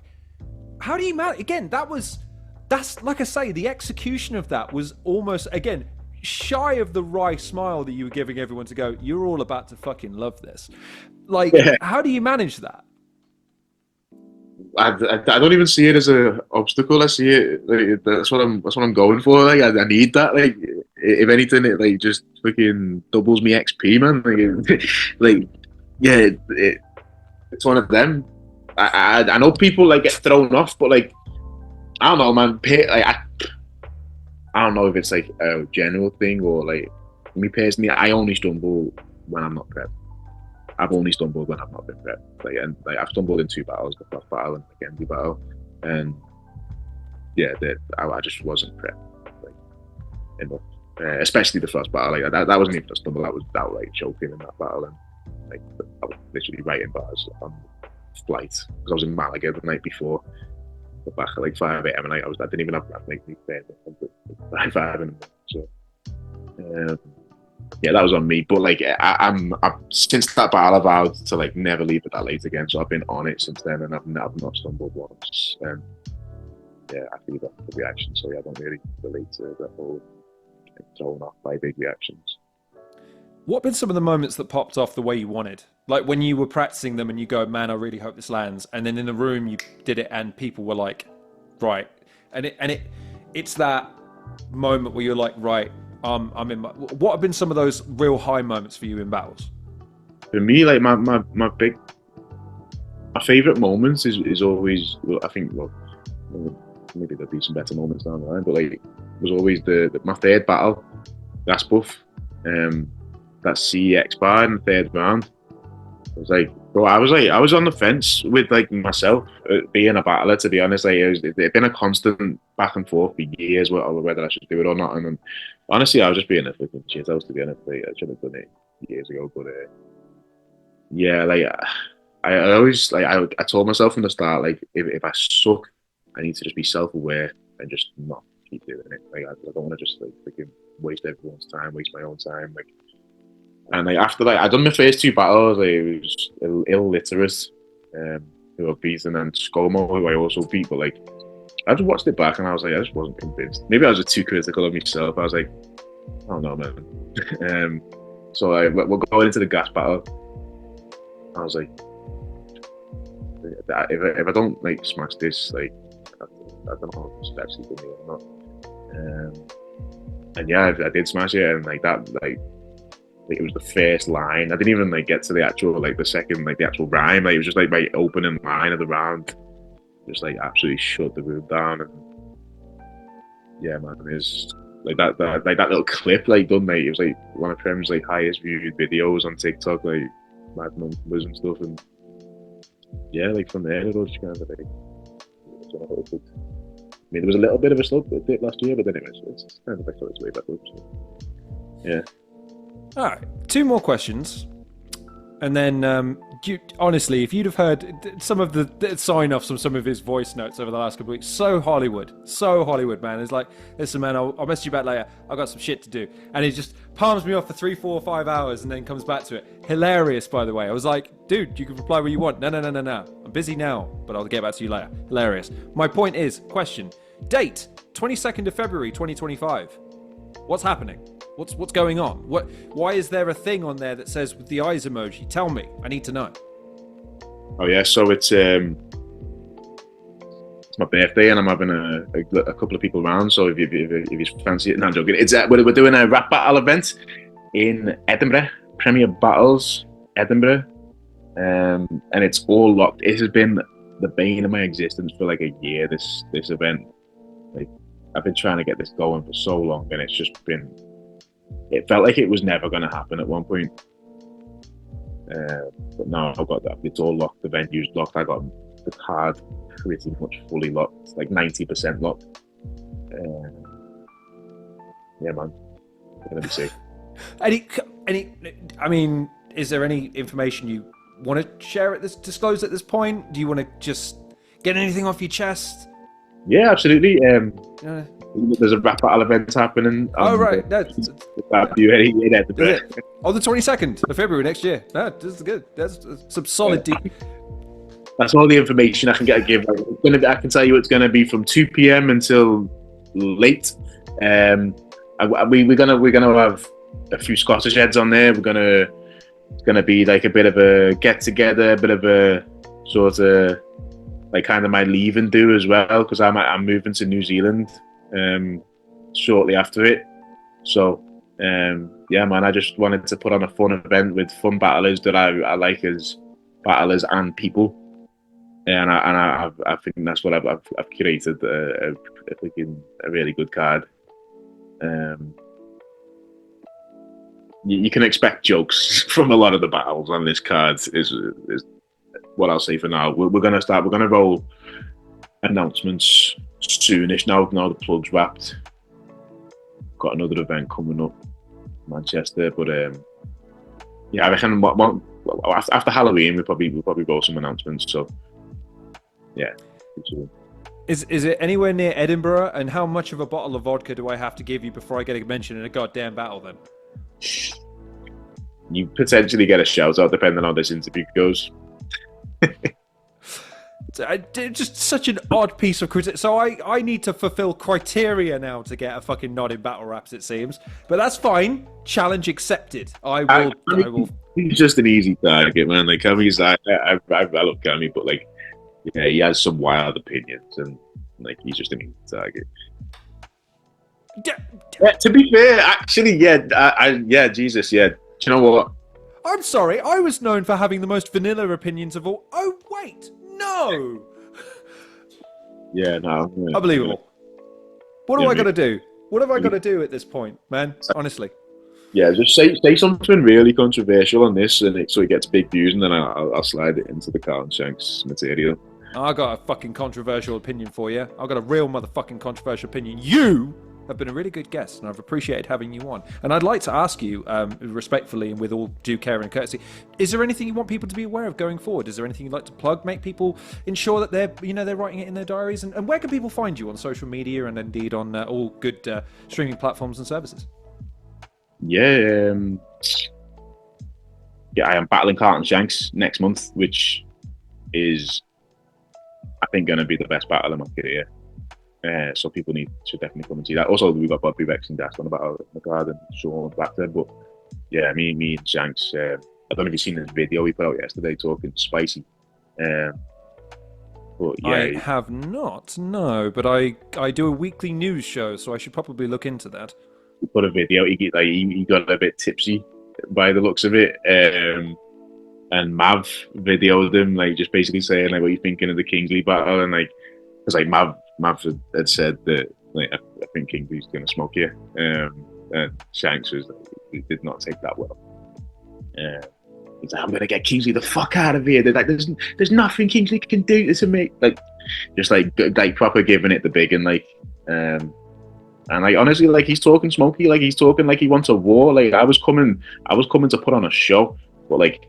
[SPEAKER 1] How do you manage? Again, that's like I say, the execution of that was almost, again, shy of the wry smile that you were giving everyone to go, you're all about to fucking love this. Like, how do you manage that?
[SPEAKER 2] I don't even see it as an obstacle. I see it like, that's what I'm going for. Like I need that. Like if anything, it like just fucking doubles me XP, man. Like yeah, it's one of them. I know people like get thrown off, but like I don't know, man. Like I don't know if it's like a general thing or like me personally. I only stumble when I'm not prepped. I've only stumbled when I've not been prepped. Like I've stumbled in 2 battles, the first battle and the Kinglee battle, and I just wasn't prepped like enough, especially the first battle. Like that wasn't even a stumble. That was outright joking in that battle, and like I was literally writing bars on flight because I was in Malaga the night before. Got back at like 5 a.m. and I didn't even have like my bed at 5 a.m. So yeah, that was on me. But like I'm since that battle, I've vowed to like never leave it that late again. So I've been on it since then, and I've not stumbled once. Yeah, I feel that the reaction. So yeah, I don't really relate to the whole thrown off by big reactions.
[SPEAKER 1] What have been some of the moments that popped off the way you wanted? Like when you were practicing them and you go, man, I really hope this lands. And then in the room you did it and people were like, right. And it's that moment where you're like, right, I'm in my... What have been some of those real high moments for you in battles?
[SPEAKER 2] For me, like my favourite moments is always, well, I think, well, maybe there'll be some better moments down the line, but like it was always my third battle, last buff, that CEX bar in the third round. I was like, bro, I was on the fence with like myself being a battler, to be honest. Like it'd been a constant back and forth for years whether I should do it or not. And then, honestly, I was just being a freaking shit house, to be honest. Like, I should have done it years ago, but yeah, like I always like I told myself from the start, like if I suck, I need to just be self-aware and just not keep doing it. Like I don't want to just like freaking waste everyone's time, waste my own time, like. And like after that, I done my first two battles. Like, it was illiterate, who I beat, and then ScoMo, who I also beat. But like, I just watched it back, and I was like, I just wasn't convinced. Maybe I was just too critical of myself. I was like, I don't know, man. So like, we're going into the gas battle. I was like, if I don't like smash this, like, I don't know if it's actually for me or not. And yeah, I did smash it, and like that, like it was the first line. I didn't even like get to the actual like the second like the actual rhyme. Like it was just like my opening line of the round, just like absolutely shut the room down. And yeah, man, it's like that little clip like done, mate. It was like one of Prem's like highest viewed videos on TikTok, like mad numbers and stuff. And yeah, like from there it was just kind of like, I mean, there was a little bit of a slump last year, but then it's kind of like its way back up. So. Yeah.
[SPEAKER 1] All right, two more questions, and then honestly, if you'd have heard some of the sign-offs from some of his voice notes over the last couple of weeks, so Hollywood, man. It's like, listen, man, I'll message you back later. I've got some shit to do, and he just palms me off for 3, 4, 5 hours, and then comes back to it. Hilarious, by the way. I was like, dude, you can reply where you want. No. I'm busy now, but I'll get back to you later. Hilarious. My point is, question: date 22nd of February 2025. What's happening? What's going on? Why is there a thing on there that says with the eyes emoji? Tell me. I need to know.
[SPEAKER 2] Oh yeah, so it's my birthday and I'm having a couple of people around. So if you fancy it, no, I'm joking. It's we're doing a rap battle event in Edinburgh, Premier Battles, Edinburgh, and it's all locked. It has been the bane of my existence for like a year. This event, like I've been trying to get this going for so long, and it's just been. It felt like it was never going to happen at one point, but now I've got that. It's all locked. The venue's locked. I got the card pretty much fully locked, like 90% locked. Yeah, man, it's gonna be sick.
[SPEAKER 1] I mean, is there any information you want to share disclose at this point? Do you want to just get anything off your chest?
[SPEAKER 2] Yeah, absolutely. There's a rap battle event happening.
[SPEAKER 1] Oh, right.
[SPEAKER 2] In Edinburgh.
[SPEAKER 1] On the 22nd of February next year. No, this is good. That's some solid deep.
[SPEAKER 2] That's all the information I can give. I can tell you it's going to be from 2 p.m. until late. We're gonna have a few Scottish heads on there. It's gonna be like a bit of a get together, a bit of a sort of like kind of my leave and do as well, because I'm moving to New Zealand shortly after it. So yeah, man, I just wanted to put on a fun event with fun battlers that I like as battlers and people, and I think that's what I've curated a really good card. You can expect jokes from a lot of the battles on this card. Is what I'll say for now. We're gonna roll announcements soonish now the plug's wrapped. Got another event coming up, Manchester, but yeah, I reckon after Halloween we'll probably roll some announcements. So yeah.
[SPEAKER 1] Is it anywhere near Edinburgh? And how much of a bottle of vodka do I have to give you before I get a mention in a goddamn battle then?
[SPEAKER 2] You potentially get a shout out depending on how this interview goes.
[SPEAKER 1] Just such an odd piece of critique. So I need to fulfill criteria now to get a fucking nod in battle raps, it seems. But that's fine. Challenge accepted. I will.
[SPEAKER 2] He's just an easy target, man. Like Cammy's, I love Cammy, but like, yeah, he has some wild opinions, and like he's just an easy target. Yeah, to be fair, actually, yeah, Jesus, yeah. Do you know what?
[SPEAKER 1] I'm sorry, I was known for having the most vanilla opinions of all. Oh wait, no.
[SPEAKER 2] Yeah, no. Yeah,
[SPEAKER 1] unbelievable. What do I got to do? What have I got to do at this point, man? Honestly.
[SPEAKER 2] Yeah, just say something really controversial on this, and so it gets big views, and then I'll slide it into the Carl and Shanks material.
[SPEAKER 1] I got a fucking controversial opinion for you. I've got a real motherfucking controversial opinion. You have been a really good guest, and I've appreciated having you on. And I'd like to ask you, respectfully and with all due care and courtesy, is there anything you want people to be aware of going forward? Is there anything you'd like to plug? Make people ensure that they're writing it in their diaries. And where can people find you on social media and indeed on all good streaming platforms and services?
[SPEAKER 2] Yeah, I am battling Carl and Shanks next month, which is, I think, going to be the best battle of my career. So people should definitely come and see that. Also, we've got Bobby Rex and Dash on about the card and Sean back there. But yeah, me and Shanks. I don't know if you've seen this video we put out yesterday talking spicy. But yeah,
[SPEAKER 1] I have not, no. But I do a weekly news show, so I should probably look into that.
[SPEAKER 2] We put a video. He got a bit tipsy by the looks of it. And Mav videoed him, like just basically saying like, "What are you thinking of the Kingslee battle?" And like, because like Mav had said that like I think Kinglee's gonna smoke you, and Shanks was like, he did not take that well. He's like, "I'm gonna get Kingsley the fuck out of here." They're like, "There's nothing Kingsley can do to me." Like, just like proper giving it the big and like, and like honestly, like he's talking smoky, like he's talking like he wants a war. Like I was coming to put on a show, but like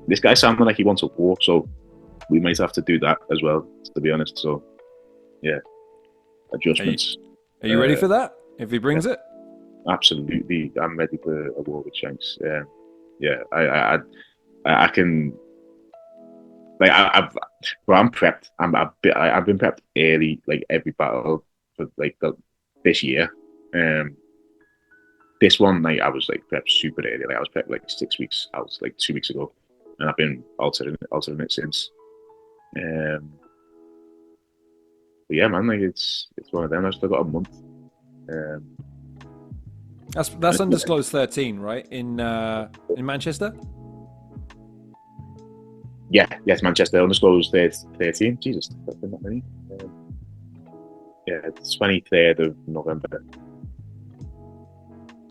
[SPEAKER 2] this guy sounded like he wants a war, so we might have to do that as well, to be honest. So yeah, adjustments.
[SPEAKER 1] Are you ready for that? If he brings it,
[SPEAKER 2] absolutely, I'm ready for a war with Shanks. Yeah, I can. Like I'm prepped. I've been prepped early, like every battle for like this year. This one, like I was like prepped super early. Like I was prepped like 6 weeks out, like 2 weeks ago, and I've been altering it since. But yeah, man, like it's one of them. I've still got a month.
[SPEAKER 1] That's undisclosed 13, right? In Manchester.
[SPEAKER 2] Yes, Manchester undisclosed 13. Jesus, that's been that many. Yeah, it's 23rd of November.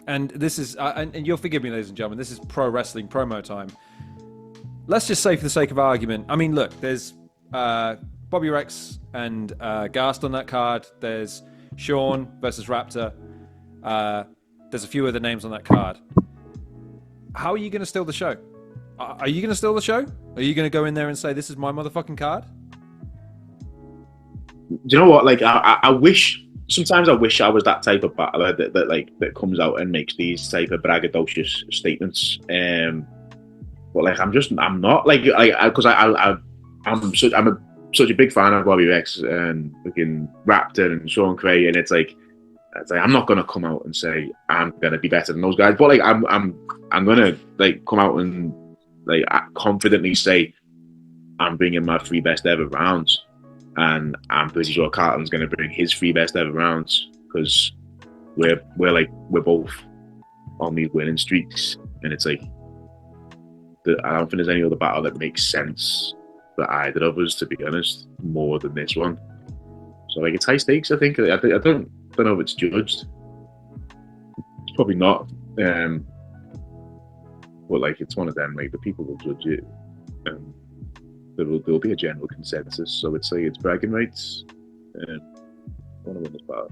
[SPEAKER 1] And this is, and you'll forgive me, ladies and gentlemen, this is pro wrestling promo time. Let's just say, for the sake of argument, I mean, look, there's Bobby Rex and Gast on that card. There's Sean versus Raptor. There's a few other names on that card. How are you going to steal the show? Are you going to steal the show? Are you going to go in there and say, "This is my motherfucking card"?
[SPEAKER 2] Do you know what? Like, I wish. Sometimes I wish I was that type of battler that comes out and makes these type of braggadocious statements. But like, I'm not like because I'm such a big fan of Bobby Rex and fucking Raptor and Sean Cray, and it's like I'm not gonna come out and say I'm gonna be better than those guys, but like I'm gonna like come out and like confidently say I'm bringing my 3 best ever rounds. And I'm pretty sure Carlton's going to bring his 3 best ever rounds because we're both on these winning streaks, and it's like I don't think there's any other battle that makes sense for either of us, to be honest, more than this one. So like it's high stakes. I think I don't know if it's judged. It's probably not, but like it's one of them. Like the people will judge it. There'll be a general consensus, so it's like it's bragging rights. want to win this battle.